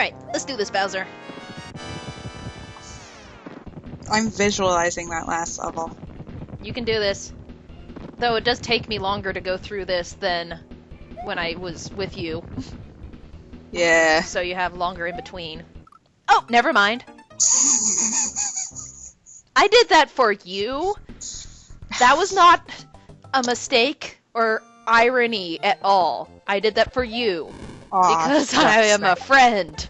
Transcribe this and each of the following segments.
Alright, let's do this, Bowser. I'm visualizing that last level. You can do this. Though it does take me longer to go through this than when I was with you. Yeah. So you have longer in between. Oh, never mind. I did that for you. That was not a mistake or irony at all. I did that for you. Aw, Because I am a friend.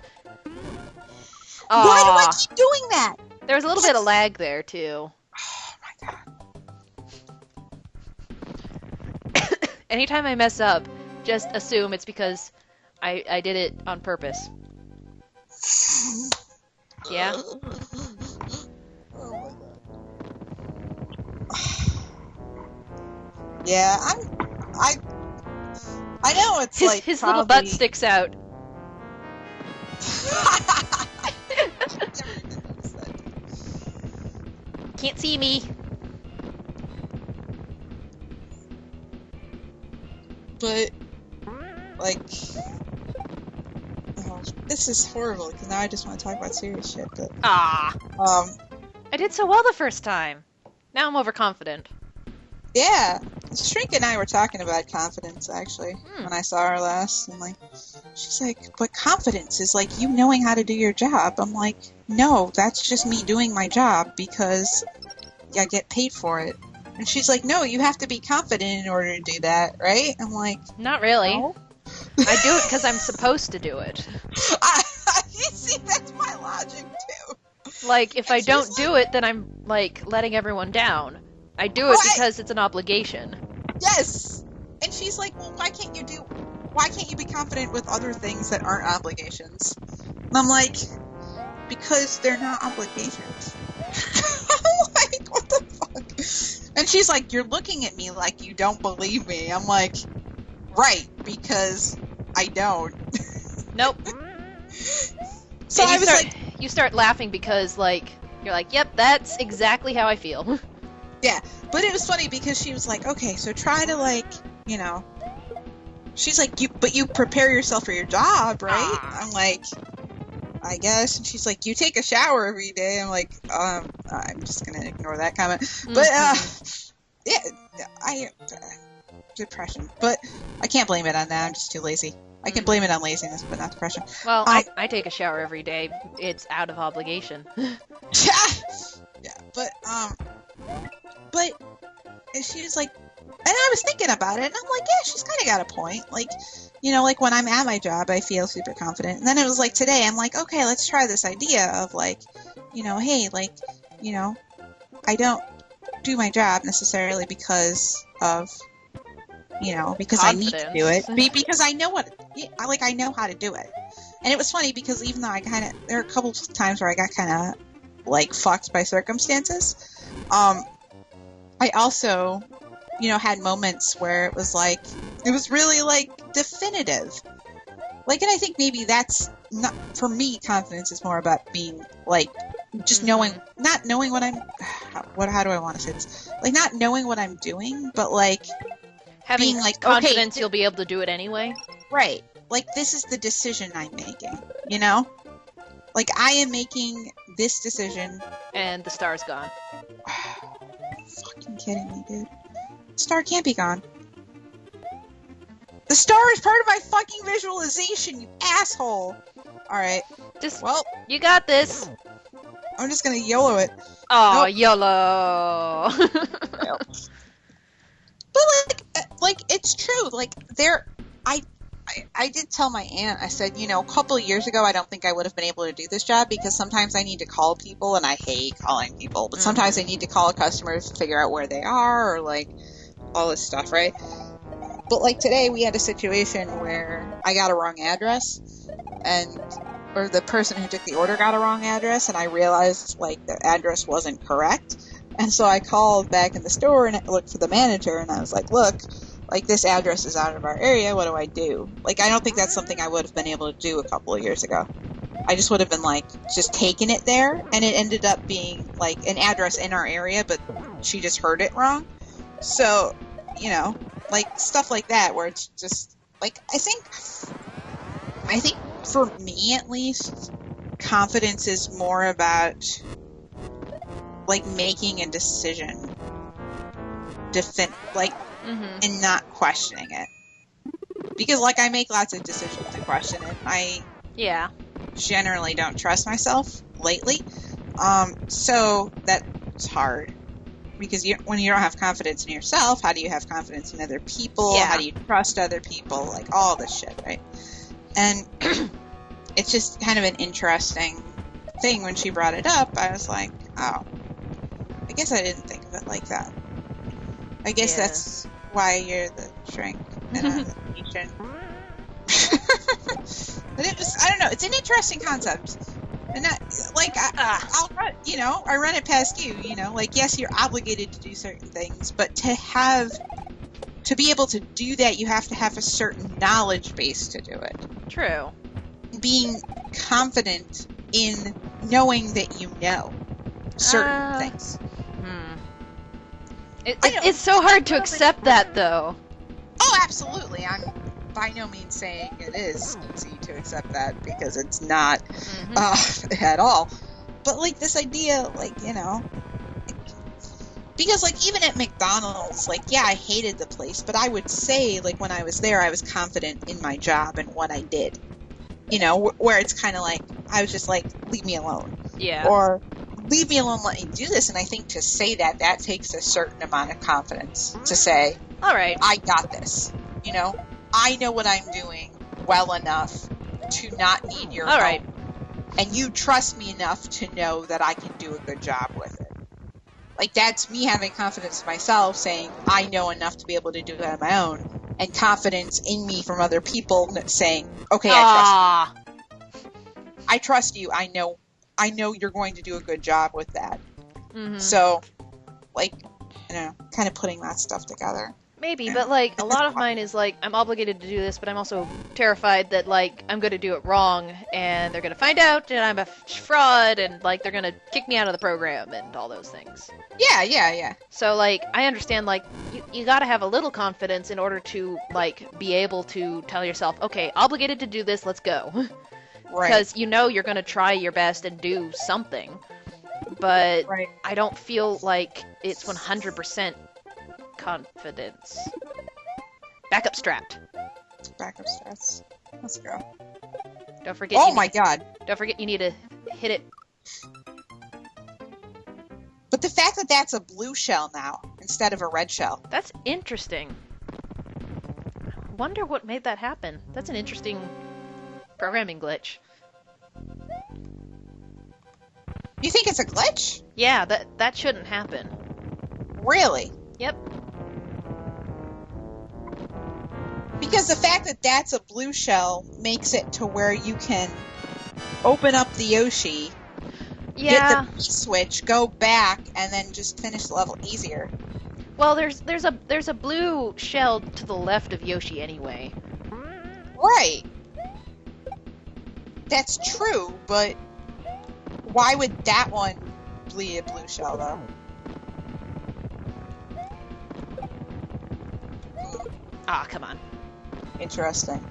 Why do I Aw. keep doing that? There was a little bit of lag there, too. Oh my god. Anytime I mess up, just assume it's because I did it on purpose. Yeah? Oh my god. Yeah, I know it's like His probably... little butt sticks out. Can't see me. But, like, oh, this is horrible, because now I just want to talk about serious shit, but, Ah. I I did so well the first time. Now I'm overconfident. yeah, Shrink and I were talking about confidence, actually, when I saw her last, and, like, she's like, but confidence is, like, you knowing how to do your job. I'm like, no, that's just me doing my job, because I get paid for it. And she's like, no, you have to be confident in order to do that, right? I'm like, Not really. no. I do it because I'm supposed to do it. You see, that's my logic, too. Like, if And I don't she's do it, then I'm, like, letting everyone down. I do it Right. because it's an obligation. Yes! And she's like, well, why can't you be confident with other things that aren't obligations? And I'm like, because they're not obligations. I'm like, what the fuck? And she's like, you're looking at me like you don't believe me. I'm like, right, because I don't. Nope. So And I was like, you start laughing because, like, you're like, yep, that's exactly how I feel. yeah. But it was funny because she was like, okay, so try to, like, you know. She's like, but you prepare yourself for your job, right? I'm like, I guess. And she's like, you take a shower every day. I'm like, I'm just gonna ignore that comment. But, yeah, depression. But I can't blame it on that. I'm just too lazy. I can blame it on laziness, but not depression. Well, I take a shower every day. It's out of obligation. Yeah, but she was like, and I was thinking about it, and I'm like, yeah, she's kind of got a point. Like, you know, like when I'm at my job, I feel super confident. And then it was like today, I'm like, okay, let's try this idea of like, you know, hey, like, you know, I don't do my job necessarily because of, you know, because I need to do it. Because I know I know how to do it. And it was funny because even though there are a couple of times where I got kind of like fucked by circumstances, I also, you know, had moments where it was like, it was really like definitive. Like, and I think maybe that's not, for me, confidence is more about being like, just knowing, not knowing what how do I want to say this? Like, not knowing what I'm doing, but like, Having being like, confidence okay, you'll be able to do it anyway. right. Like, this is the decision I'm making, you know? Like, I am making this decision. And the star's gone. Fucking kidding me, dude. The star can't be gone. The star is part of my fucking visualization, you asshole! Alright. Well, you got this. I'm just gonna YOLO it. Oh, nope. YOLO! But, like, it's true. Like, I did tell my aunt, I said, you know, a couple of years ago, I don't think I would have been able to do this job because sometimes I need to call people, and I hate calling people, but sometimes I need to call customers to figure out where they are, or, like, all this stuff, right? But, like, today we had a situation where I got a wrong address, or the person who took the order got a wrong address, and I realized, like, the address wasn't correct. And so I called back in the store and looked for the manager, and I was like, look, like, this address is out of our area, what do I do? Like, I don't think that's something I would have been able to do a couple of years ago. I just would have been, like, just taking it there, and it ended up being, like, an address in our area, but she just heard it wrong. So, you know, like, stuff like that, where it's just, like, I think for me at least, confidence is more about like making a decision, and not questioning it. Because like I make lots of decisions to question it. I generally don't trust myself lately, so that's hard. Because when you don't have confidence in yourself, how do you have confidence in other people? Yeah. How do you trust other people? Like, all this shit, right? And it's just kind of an interesting thing. When she brought it up, I was like, oh, I guess I didn't think of it like that. I guess that's why you're the shrink in a nation. But I don't know, it's an interesting concept. And I'll run, I run it past you, like, yes, you're obligated to do certain things, but to be able to do that, you have to have a certain knowledge base to do it. True. Being confident in knowing that you know certain things. It's so hard to accept that, though. Oh, absolutely. I'm by no means saying it is easy to accept that, because it's not at all. But like this idea, because like even at McDonald's, like, yeah, I hated the place, but I would say, like, when I was there, I was confident in my job and what I did. Where it's kind of like, I was just like, leave me alone. Yeah. Or leave me alone, let me do this. And I think to say that takes a certain amount of confidence to say, all right, I got this. I know what I'm doing well enough to not need your help. Right. And you trust me enough to know that I can do a good job with it. Like, that's me having confidence in myself, saying I know enough to be able to do it on my own. And confidence in me from other people saying, okay, I trust you. I trust you. I know you're going to do a good job with that. Mm-hmm. So, like, kind of putting that stuff together. Maybe, but, like, a lot of mine is, like, I'm obligated to do this, but I'm also terrified that, like, I'm going to do it wrong, and they're going to find out, and I'm a fraud, and, like, they're going to kick me out of the program, and all those things. Yeah. So, like, I understand, like, you got to have a little confidence in order to, like, be able to tell yourself, okay, obligated to do this, let's go. Right. Because you're going to try your best and do something. But I don't feel like it's 100% confidence. Backup strapped. Backup straps. Let's go. Don't forget. Oh my god. Don't forget you need to hit it. But the fact that that's a blue shell now instead of a red shell. That's interesting. Wonder what made that happen. That's an interesting programming glitch. You think it's a glitch? Yeah, that shouldn't happen. Really? Yep. Because the fact that that's a blue shell makes it to where you can open up the Yoshi, hit the B switch, go back, and then just finish the level easier. Well, there's a blue shell to the left of Yoshi anyway. Right. That's true, but why would that one be a blue shell, though? Ah, come on. Interesting.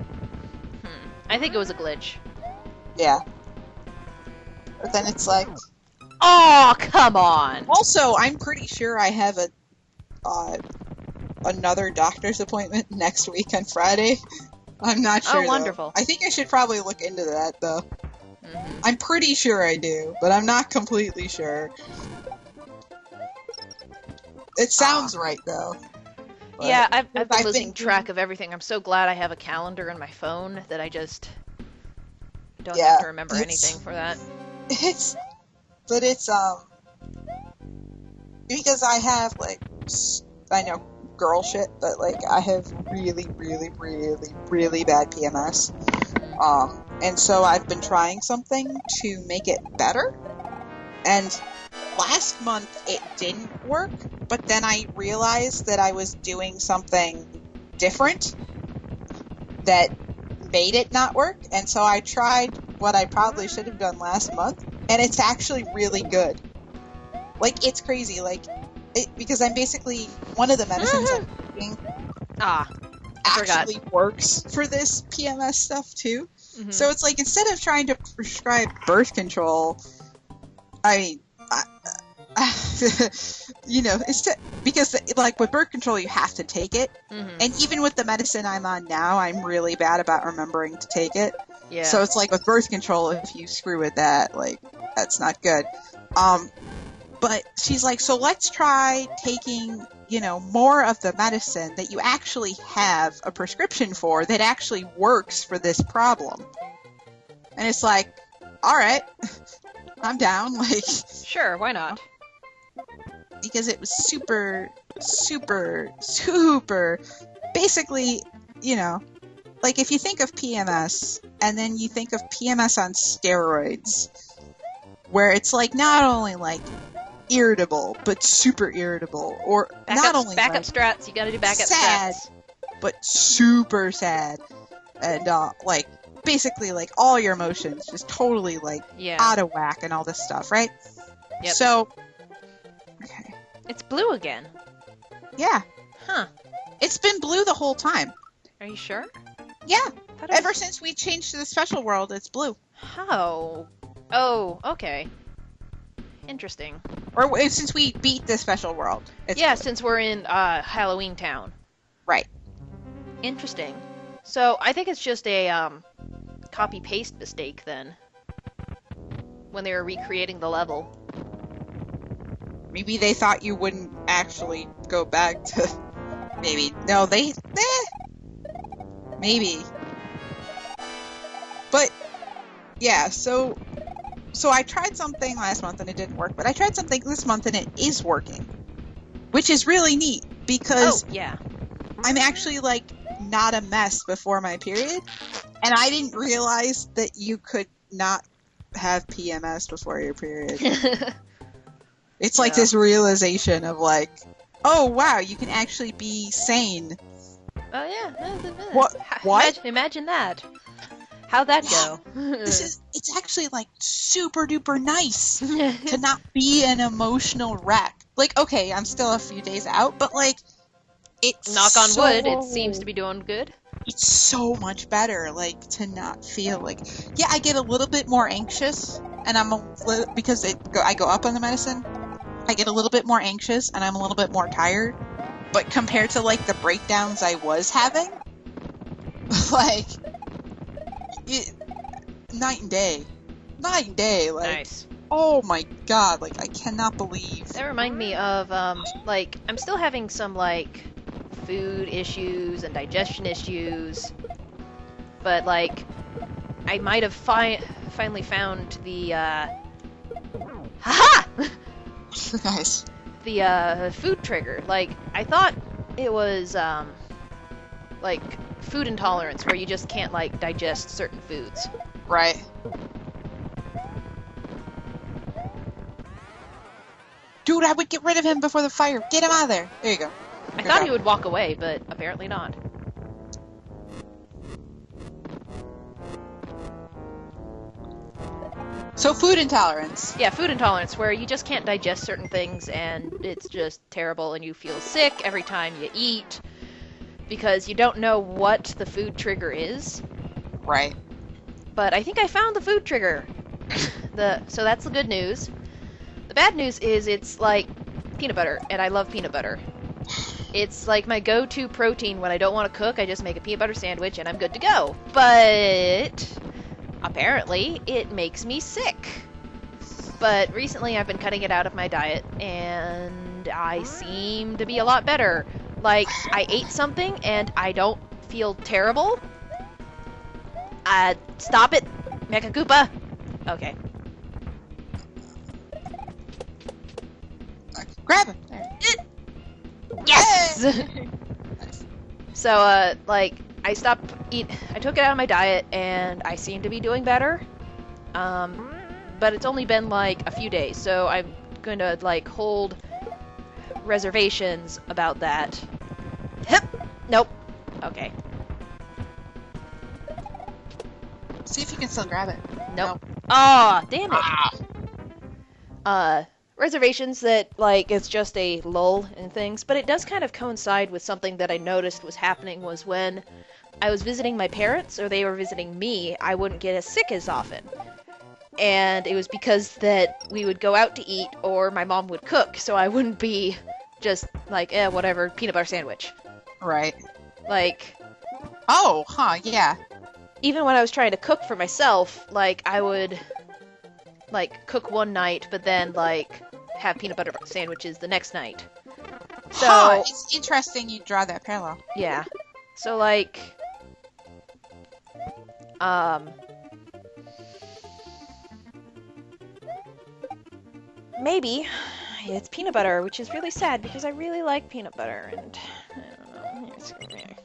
I think it was a glitch. Yeah. But then it's like... Oh, come on! Also, I'm pretty sure I have another doctor's appointment next week on Friday. I'm not sure, Oh, wonderful. Though. I think I should probably look into that, though. Mm-hmm. I'm pretty sure I do, but I'm not completely sure. It sounds right, though. But yeah, I've been losing track of everything. I'm so glad I have a calendar in my phone that I just don't have to remember anything for that. It's because I have, like, I know girl shit, but, like, I have really, really, really, really bad PMS. And so I've been trying something to make it better. And last month it didn't work, but then I realized that I was doing something different that made it not work. And so I tried what I probably should have done last month, and it's actually really good. Like, it's crazy, like, because I'm basically, one of the medicines I'm taking actually works for this PMS stuff too. Mm-hmm. So it's like, instead of trying to prescribe birth control, I mean, you know, because like with birth control, you have to take it. Mm-hmm. And even with the medicine I'm on now, I'm really bad about remembering to take it. Yeah. So it's like with birth control, if you screw with that, like, that's not good. But she's like, so let's try taking, you know, more of the medicine that you actually have a prescription for that actually works for this problem. And it's like, all right, I'm down. Like, sure, why not? Because it was super, basically, you know, like if you think of PMS and then you think of PMS on steroids, where it's like not only like irritable, but super irritable, or not only backup strats. You gotta do backup sad, strats. but super sad, and like basically like all your emotions just totally like out of whack and all this stuff, right? Yep. So, okay, it's blue again. Yeah. Huh. It's been blue the whole time. Are you sure? Yeah. Ever since we changed to the special world, it's blue. How? Oh, okay. Interesting. Or since we beat the special world. Yeah, blue. Since we're in Halloween Town. Right. Interesting. So I think it's just a copy-paste mistake then. When they were recreating the level. Maybe they thought you wouldn't actually go back to... Maybe. No, they... Maybe. But, yeah, so I tried something last month and it didn't work, but I tried something this month and it is working. Which is really neat, because I'm actually, like, not a mess before my period, and I didn't realize that you could not have PMS before your period. It's like this realization of, like, oh, wow, you can actually be sane. Oh, yeah. What? Imagine that. How'd that go? It's actually, like, super duper nice to not be an emotional wreck. Like, okay, I'm still a few days out, but, like, it's knock on wood, it seems to be doing good. It's so much better, like, to not feel like... Yeah, I get a little bit more anxious, and because I go up on the medicine, I get a little bit more anxious, and I'm a little bit more tired. But compared to, like, the breakdowns I was having, like... night and day. Night and day, like... Nice. Oh my god, like, I cannot believe... That reminded me of, like, I'm still having some, like, food issues and digestion issues, but, like, I might have finally found the, haha! Nice. The, food trigger. Like, I thought it was, like, food intolerance, where you just can't, like, digest certain foods. Right. Dude, I would get rid of him before the fire. Get him out of there. There you go. I thought he would walk away, but apparently not. So food intolerance. Yeah, food intolerance, where you just can't digest certain things, and it's just terrible, and you feel sick every time you eat, because you don't know what the food trigger is. Right. But I think I found the food trigger. So that's the good news. The bad news is it's like peanut butter, and I love peanut butter. It's like my go-to protein when I don't want to cook. I just make a peanut butter sandwich and I'm good to go. But apparently it makes me sick. But recently I've been cutting it out of my diet and I seem to be a lot better. Like, I ate something and I don't feel terrible. Stop it, Mecha Koopa. Okay. Grab him. Yes! So, like, I took it out of my diet, and I seem to be doing better. But it's only been, like, a few days, so I'm going to, like, hold reservations about that. Hip! Nope. Okay. See if you can still grab it. Nope. Aw, damn it. Reservations that, like, it's just a lull in things, but it does kind of coincide with something that I noticed was happening was when I was visiting my parents or they were visiting me, I wouldn't get as sick as often. And it was because that we would go out to eat or my mom would cook, so I wouldn't be just like, whatever, peanut butter sandwich. Right. Like... Oh, yeah. Even when I was trying to cook for myself, like, I would, like, cook one night, but then, like, have peanut butter sandwiches the next night. So... It's interesting you draw that parallel. Yeah. So, like... Maybe it's peanut butter, which is really sad because I really like peanut butter, and I don't know. Here's there.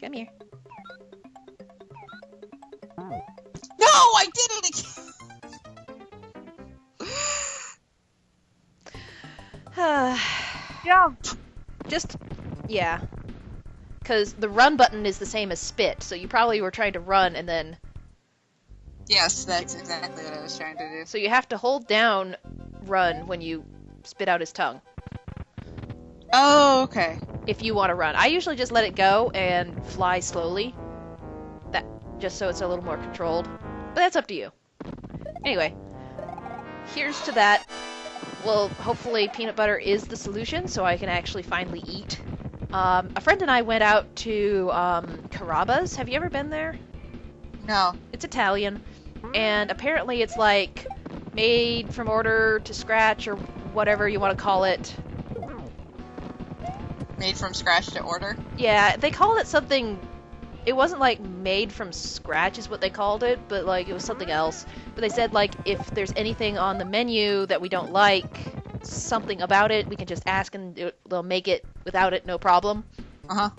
Come here. No, I did it again. Jump. Yeah. Because the run button is the same as spit, so you probably were trying to run and then... Yes, that's exactly what I was trying to do. So you have to hold down run when you spit out his tongue. Oh, okay. If you want to run. I usually just let it go and fly slowly. Just so it's a little more controlled. But that's up to you. Anyway. Here's to that. Well, hopefully peanut butter is the solution, so I can actually finally eat. A friend and I went out to Carrabba's. Have you ever been there? No. It's Italian. And apparently it's like made from order to scratch or whatever you want to call it. Made from scratch to order? Yeah, they called it something... It wasn't like made from scratch is what they called it, but like it was something else. But they said like if there's anything on the menu that we don't like, something about it, we can just ask and they'll make it without it, no problem. Uh-huh.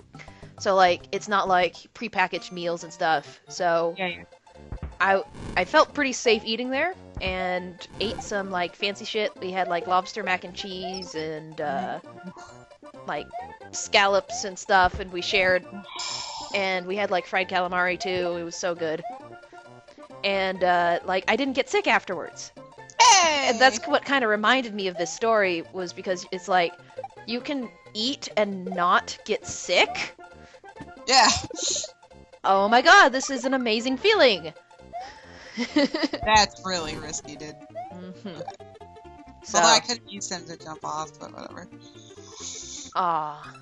So like it's not like prepackaged meals and stuff. So yeah. I felt pretty safe eating there and ate some like fancy shit. We had like lobster mac and cheese and like scallops and stuff, and we shared. And we had like fried calamari too. It was so good. And like I didn't get sick afterwards. Hey! And that's what kind of reminded me of this story, was because it's like you can eat and not get sick. Yeah. Oh my god, this is an amazing feeling. That's really risky, dude. Mm-hmm. So, although I could have used him to jump off, but whatever. Ah.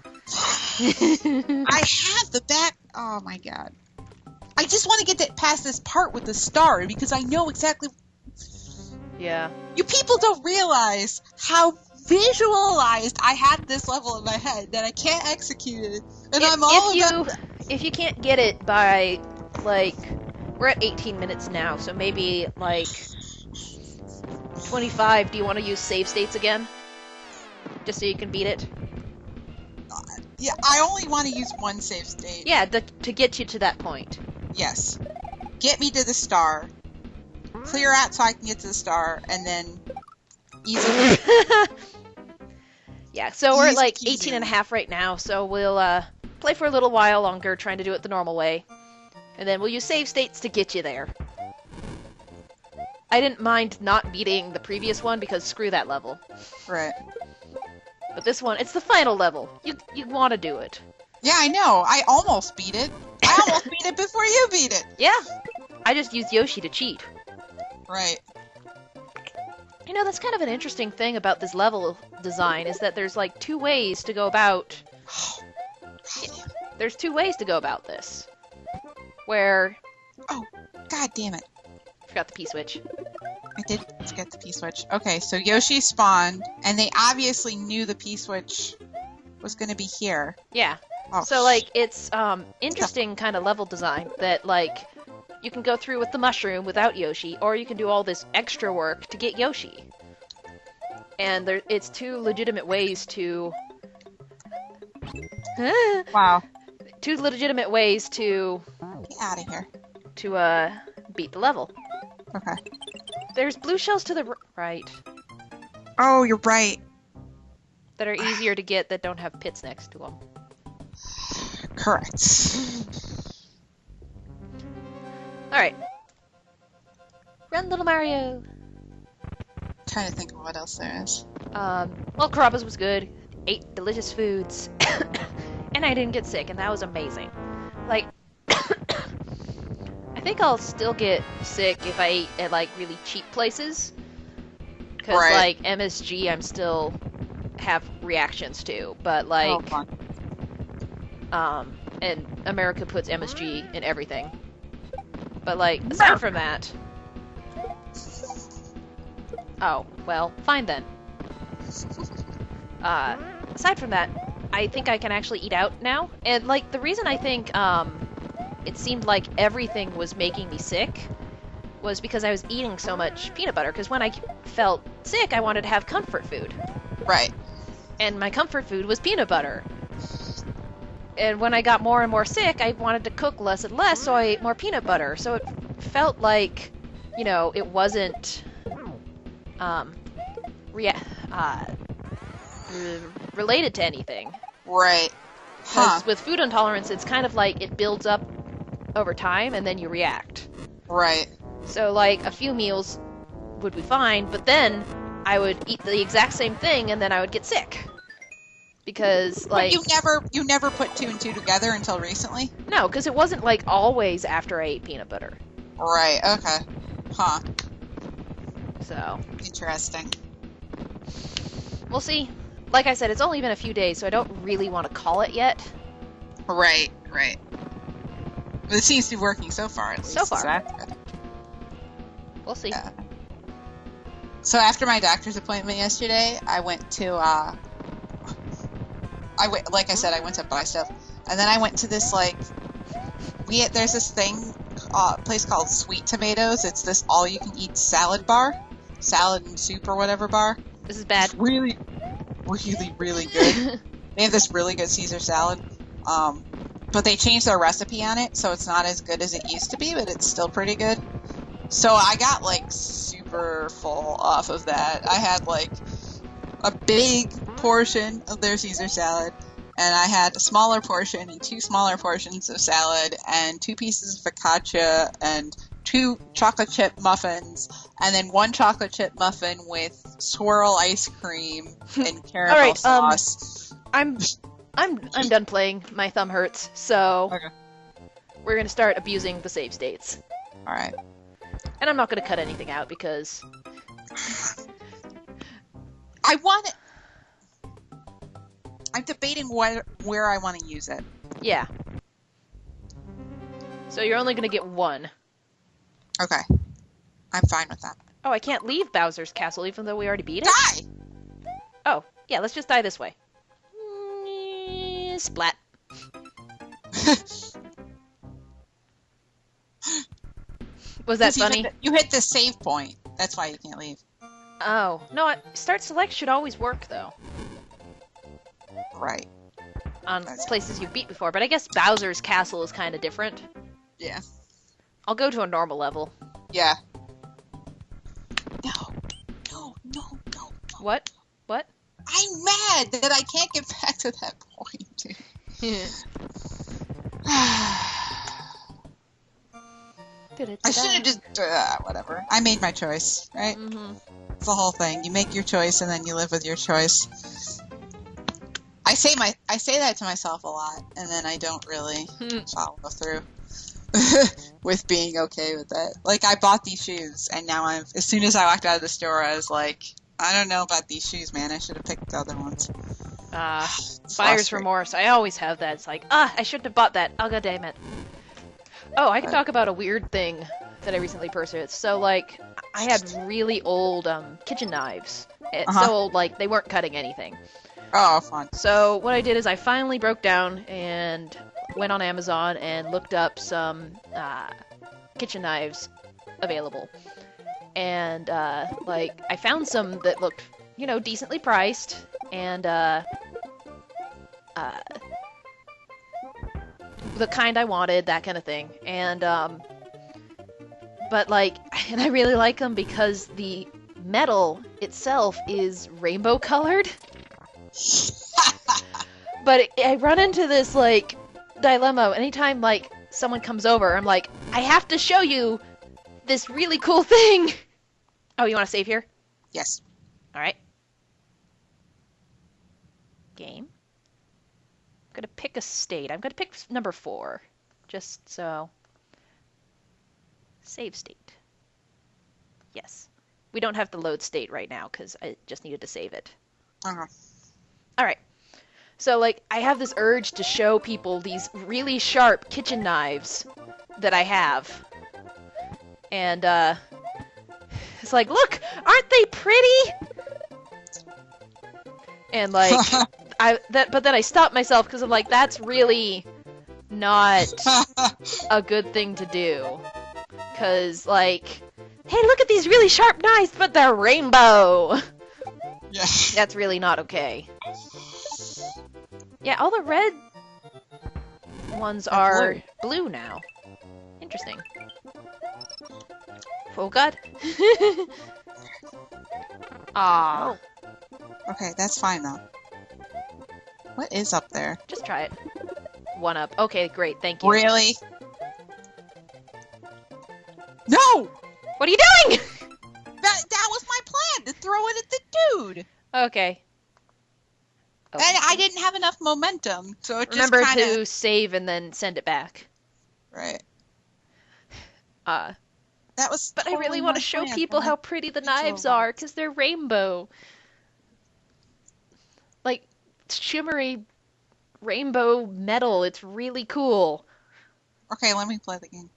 I have the back. Oh my god. I just want to get past this part with the star because I know exactly. Yeah. You people don't realize how visualized I had this level in my head that I can't execute it, and if you can't get it by like we're at 18 minutes now, so maybe like 25. Do you want to use save states again, just so you can beat it? Yeah, I only want to use one save state. Yeah, to get you to that point. Yes. Get me to the star. Clear out so I can get to the star, and then easily. Yeah, so we're at like 18 and a half right now, so we'll play for a little while longer, trying to do it the normal way. And then we'll use save states to get you there. I didn't mind not beating the previous one because screw that level. Right. But this one, it's the final level. You want to do it. Yeah, I know. I almost beat it. I almost beat it before you beat it. Yeah. I just used Yoshi to cheat. Right. You know, that's kind of an interesting thing about this level design, is that there's like two ways to go about... There's two ways to go about this. Where... Oh, god damn it. Forgot the P-switch. I did forget the P-switch. Okay, so Yoshi spawned, and they obviously knew the P-switch was going to be here. Yeah. Oh, so, like, it's interesting kind of level design that, like, you can go through with the mushroom without Yoshi, or you can do all this extra work to get Yoshi. And it's two legitimate ways to... Wow. Two legitimate ways to... Get out of here. To, beat the level. Okay. There's blue shells to the right. Oh, you're right. That are easier to get that don't have pits next to them. Correct. Alright. Run, little Mario! Trying to think of what else there is. Well, Carrabba's was good. ate delicious foods, and I didn't get sick, and that was amazing. Like, I think I'll still get sick if I eat at, like, really cheap places. Because, like, MSG I'm still have reactions to, but, like, and America puts MSG in everything. But, like, aside from that... Oh, well, fine then. Aside from that, I think I can actually eat out now. And, like, the reason I think, it seemed like everything was making me sick was because I was eating so much peanut butter. Because when I felt sick, I wanted to have comfort food. Right. And my comfort food was peanut butter. And when I got more and more sick, I wanted to cook less and less, so I ate more peanut butter. So it felt like, you know, it wasn't, related to anything. Right. Because with food intolerance, it's kind of like it builds up over time, and then you react. Right. So, like, a few meals would be fine, but then I would eat the exact same thing, and then I would get sick. Because, like... But you never put two and two together until recently? No, because it wasn't, like, always after I ate peanut butter. Right, okay. Huh. So... Interesting. We'll see. Like I said, it's only been a few days, so I don't really want to call it yet. Right, right. But it seems to be working so far, at least. So far. So that's good. We'll see. Yeah. So after my doctor's appointment yesterday, I went to, like I said, I went to buy stuff. And then I went to this, like, there's this thing, place called Sweet Tomatoes. It's this all-you-can-eat salad bar. Salad and soup or whatever bar. This is bad. It's really, really, really good. They have this really good Caesar salad. But they changed their recipe on it, so it's not as good as it used to be, but it's still pretty good. So I got, like, super full off of that. I had, like, a big portion of their Caesar salad, and I had a smaller portion and 2 smaller portions of salad, and 2 pieces of focaccia, and 2 chocolate chip muffins, and then 1 chocolate chip muffin with swirl ice cream and caramel sauce. I'm done playing. My thumb hurts, so okay. We're gonna start abusing the save states. Alright. And I'm not gonna cut anything out because I'm debating where I want to use it. Yeah. So you're only gonna get 1. Okay. I'm fine with that. Oh, I can't leave Bowser's Castle even though we already beat it? Die! Oh, yeah, let's just die this way. Splat. Was that funny? You hit the save point. That's why you can't leave. Oh. No, start select should always work, though. Right. On places you've beat before, but I guess Bowser's Castle is kind of different. Yeah. I'll go to a normal level. Yeah. No. What? What? I'm mad that I can't get back to that point, dude. I should have just... whatever. I made my choice, right? Mm-hmm. It's the whole thing. You make your choice and then you live with your choice. I say that to myself a lot, and then I don't really follow through with being okay with that. Like, I bought these shoes, and now as soon as I walked out of the store, I was like, I don't know about these shoes, man. I should have picked the other ones. Buyer's remorse. I always have that. It's like, I shouldn't have bought that. Oh, god damn it. Oh, I can talk about a weird thing that I recently purchased. So, like, I had really old kitchen knives. So old, like, they weren't cutting anything. Oh, fun. So what I did is I finally broke down and went on Amazon and looked up some kitchen knives available. And, like, I found some that looked, you know, decently priced. And, the kind I wanted, that kind of thing. And, but, like, and I really like them because the metal itself is rainbow colored. But I run into this, like, dilemma. Anytime, like, someone comes over, I'm like, I have to show you this really cool thing. Oh, you want to save here? Yes. Alright. Game. I'm gonna pick a state. I'm gonna pick number 4. Just so. Save state. Yes. We don't have the load state right now because I just needed to save it. Alright. So, like, I have this urge to show people these really sharp kitchen knives that I have. And, it's like, look! Aren't they pretty? And, like, but then I stopped myself because I'm like, that's really not a good thing to do. Because, like, hey, look at these really sharp knives, but they're rainbow! Yeah. That's really not okay. Yeah, all the red ones are blue now. Interesting. Oh god. Ah. Okay, that's fine though. What is up there? Just try it. 1 up. Okay, great, thank you. Really? No! What are you doing? That was my plan, to throw it at the dude! Okay. And I didn't have enough momentum, so it just Remember kinda... to save and then send it back. Right. But That was I really totally want my to show plan, people but how pretty the it's knives over. are, because they're rainbow. Like, shimmery rainbow metal. It's really cool. Okay, let me play the game.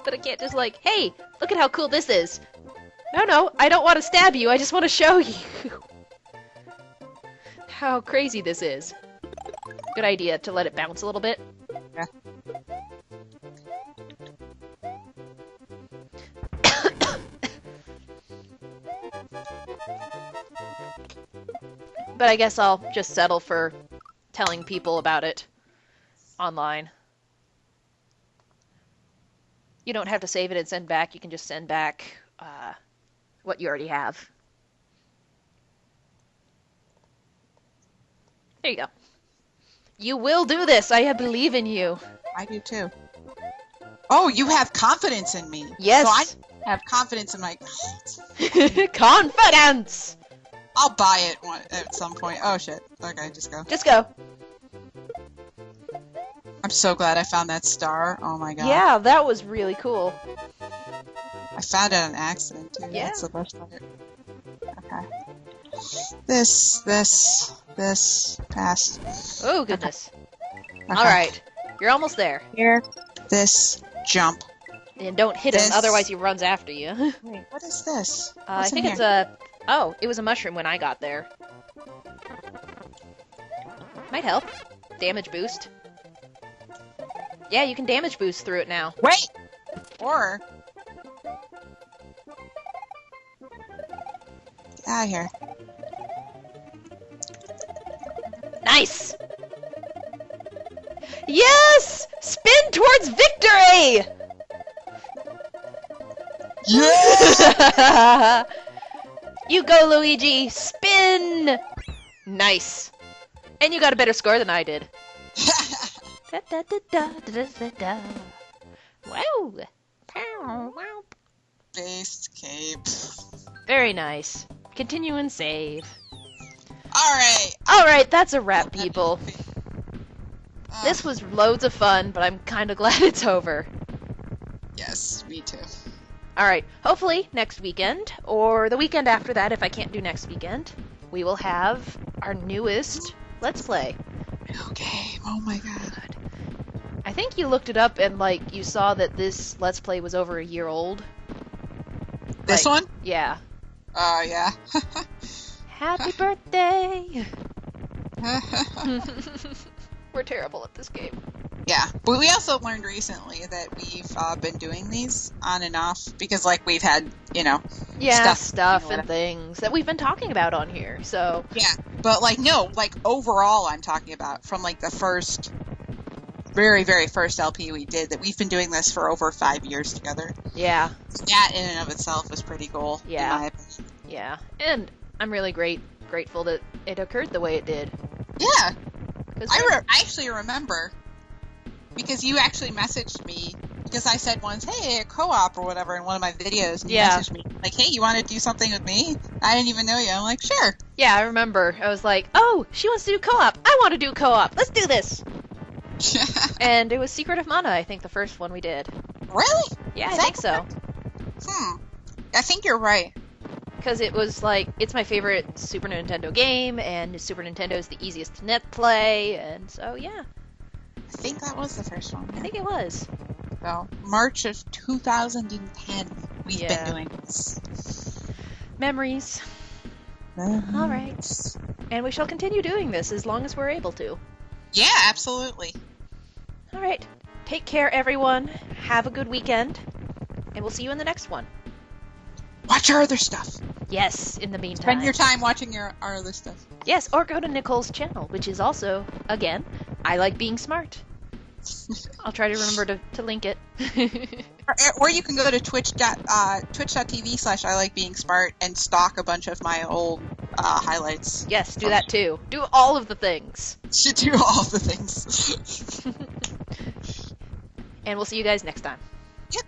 But I can't just like, hey, look at how cool this is. No, I don't want to stab you. I just want to show you how crazy this is. Good idea to let it bounce a little bit. Yeah. But I guess I'll just settle for telling people about it online. You don't have to save it and send back. You can just send back what you already have. There you go. You will do this. I believe in you. I do too. Oh, you have confidence in me. Yes. So I have confidence in my... Confidence! I'll buy it at some point. Oh shit. Okay, just go. Just go. I'm so glad I found that star. Oh my god. Yeah, that was really cool. I found it on accident too. Yeah. That's the best part. Okay. This, pass. Oh, goodness. Okay. Alright. You're almost there. Here, this, jump. And don't hit him, This- otherwise he runs after you. Wait, what is this? I What's in think it's here? a... Oh, it was a mushroom when I got there. Might help. Damage boost. Yeah, you can damage boost through it now. Wait! Or... Get out of here. Nice! Yes! Spin towards victory! Yeah! You go, Luigi! Spin! Nice. And you got a better score than I did. Da, da, da, da, da, da, da. Wow! Pow, wow. Based cape. Very nice. Continue and save. Alright! Alright, that's a wrap, people. Uh, This was loads of fun, but I'm kinda glad it's over. Yes, me too. Alright, hopefully next weekend, or the weekend after that if I can't do next weekend, we will have our newest Let's Play. Okay, oh my god. I think you looked it up and, like, you saw that this Let's Play was over a year old. This Like, one? Yeah. Yeah. Happy birthday! We're terrible at this game. Yeah, but we also learned recently that we've been doing these on and off because, like, we've had, you know, Yeah, Stuff, stuff you know, and things that we've been talking about on here, so... yeah. But, like, no, like, overall I'm talking about from, like, the first, very, very first LP we did, that we've been doing this for over 5 years together. Yeah, That in and of itself is pretty cool. in Yeah. my opinion. yeah. And I'm really grateful that it occurred the way it did. Yeah. 'Cause I actually remember because you actually messaged me Because I said once, hey, a co-op or whatever in one of my videos, and you Yeah. messaged me like, hey, you want to do something with me? I didn't even know you. I'm like, sure. Yeah, I remember. I was like, oh, she wants to do co-op. I want to do co-op. Let's do this. And it was Secret of Mana, I think, the first one we did. Really? Yeah, Is I that think so. I think you're right. Because it was like, it's my favorite Super Nintendo game, and Super Nintendo is the easiest to net play, and so yeah, I think that was the first one. I think it was. So, March of 2010, we've Yeah. been doing this. Memories. All right. And we shall continue doing this as long as we're able to. Yeah, absolutely. All right. Take care, everyone. Have a good weekend. And we'll see you in the next one. Watch our other stuff. Yes, in the meantime. Spend your time watching our other stuff. Yes, or go to Nicole's channel, which is also, again, I Like Being Smart. I'll try to remember to link it. Or you can go to twitch.tv/ILikeBeingSmart and stalk a bunch of my old highlights. Yes, do that too. Do all of the things. Should do all the things. And we'll see you guys next time. Yep.